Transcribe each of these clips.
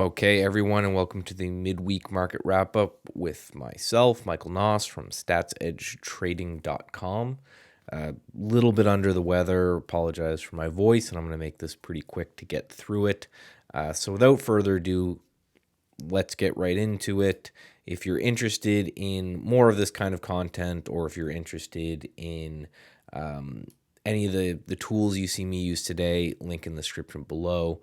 Okay, everyone, and welcome to the midweek market wrap up with myself, Michael Nauss from StatsEdgeTrading.com. A little bit under the weather, apologize for my voice, and I'm going to make this pretty quick to get through it. So, without further ado, let's get right into it. If you're interested in more of this kind of content, or if you're interested in any of the tools you see me use today, link in the description below.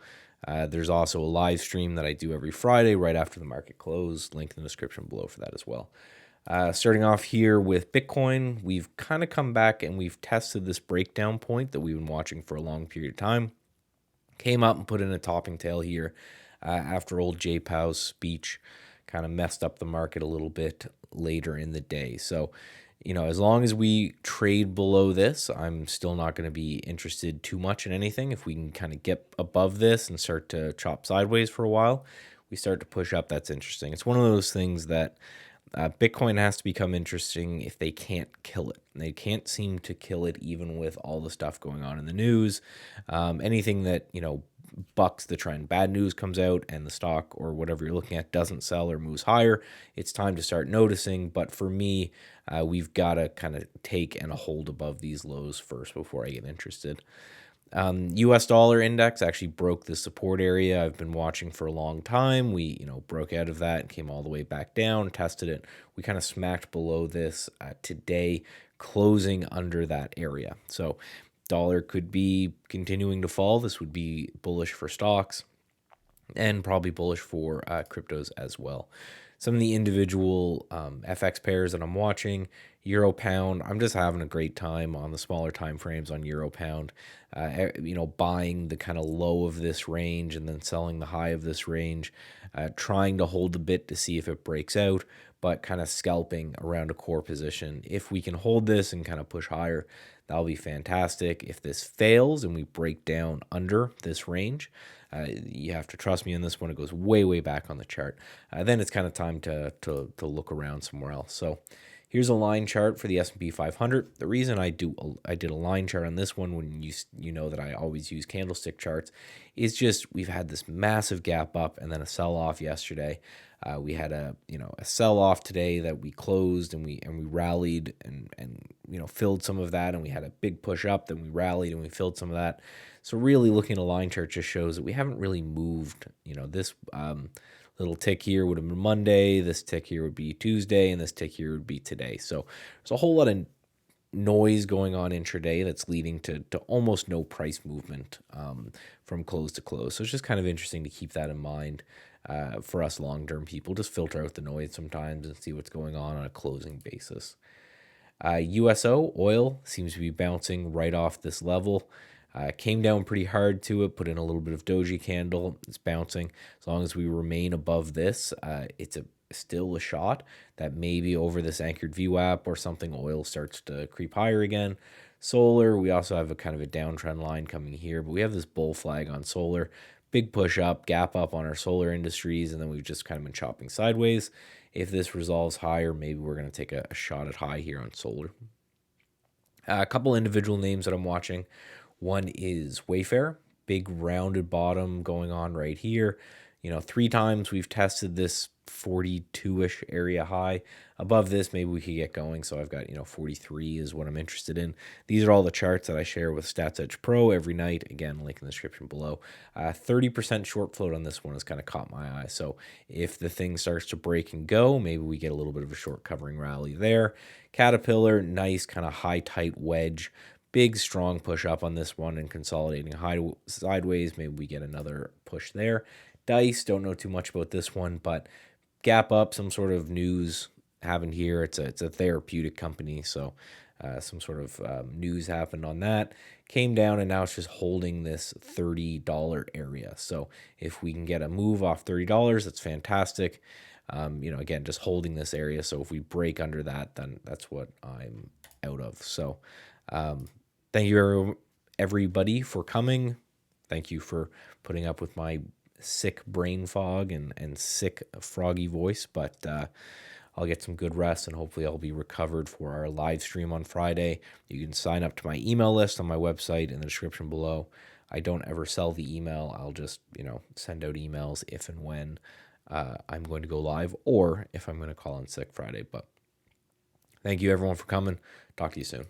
There's also a live stream that I do every Friday right after the market close. Link in the description below for that as well. Starting off here with Bitcoin, we've kind of come back and we've tested this breakdown point that we've been watching for a long period of time. Came up and put in a topping tail here after old Jay Powell's speech kind of messed up the market a little bit later in the day. So, as long as we trade below this, I'm still not going to be interested too much in anything. If we can kind of get above this and start to chop sideways for a while, we start to push up, that's interesting. It's one of those things that Bitcoin has to become interesting if they can't kill it. They can't seem to kill it even with all the stuff going on in the news. Anything that, bucks the trend. Bad news comes out and the stock or whatever you're looking at doesn't sell or moves higher, it's time to start noticing. But for me, we've got to kind of take and hold above these lows first before I get interested. US dollar index actually broke the support area I've been watching for a long time. We, broke out of that and came all the way back down, tested it. We kind of smacked below this today, closing under that area. So dollar could be continuing to fall. This would be bullish for stocks and probably bullish for cryptos as well. Some of the individual FX pairs that I'm watching, Euro Pound, I'm just having a great time on the smaller time frames on Euro Pound. Buying the kind of low of this range and then selling the high of this range, trying to hold the bit to see if it breaks out, but kind of scalping around a core position. If we can hold this and kind of push higher, that'll be fantastic. If this fails and we break down under this range, you have to trust me on this one. It goes way, way back on the chart. Then it's kind of time to look around somewhere else. So here's a line chart for the S&P 500. The reason I did a line chart on this one, when you know that I always use candlestick charts, is just we've had this massive gap up and then a sell off yesterday. We had a sell off today that we closed and we rallied and filled some of that, and we had a big push up, then we rallied and we filled some of that. So really looking at a line chart just shows that we haven't really moved. This little tick here would have been Monday, this tick here would be Tuesday, and this tick here would be today. So there's a whole lot of noise going on intraday that's leading to almost no price movement from close to close. So it's just kind of interesting to keep that in mind for us long-term people. Just filter out the noise sometimes and see what's going on a closing basis. USO, oil, seems to be bouncing right off this level. Came down pretty hard to it, put in a little bit of doji candle. It's bouncing. As long as we remain above this, it's still a shot that maybe over this anchored VWAP or something, oil starts to creep higher again. Solar, we also have a kind of a downtrend line coming here, but we have this bull flag on solar. Big push up, gap up on our solar industries, and then we've just kind of been chopping sideways. If this resolves higher, maybe we're going to take a shot at high here on solar. A couple individual names that I'm watching. One is Wayfair, big rounded bottom going on right here. 3 times we've tested this 42-ish area high. Above this, maybe we could get going. So I've got, 43 is what I'm interested in. These are all the charts that I share with Stats Edge Pro every night. Again, link in the description below. 30% short float on this one has kind of caught my eye. So if the thing starts to break and go, maybe we get a little bit of a short covering rally there. Caterpillar, nice kind of high tight wedge. Big strong push up on this one and consolidating high sideways. Maybe we get another push there. Dice, don't know too much about this one, but gap up, some sort of news happened here. It's a therapeutic company, so some sort of news happened on that. Came down and now it's just holding this $30 area. So if we can get a move off $30, that's fantastic. Again, just holding this area. So if we break under that, then that's what I'm out of. So thank you everybody for coming. Thank you for putting up with my sick brain fog and sick froggy voice, but I'll get some good rest and hopefully I'll be recovered for our live stream on Friday. You can sign up to my email list on my website in the description below. I don't ever sell the email. I'll just, send out emails if and when I'm going to go live or if I'm going to call in sick Friday. But thank you everyone for coming. Talk to you soon.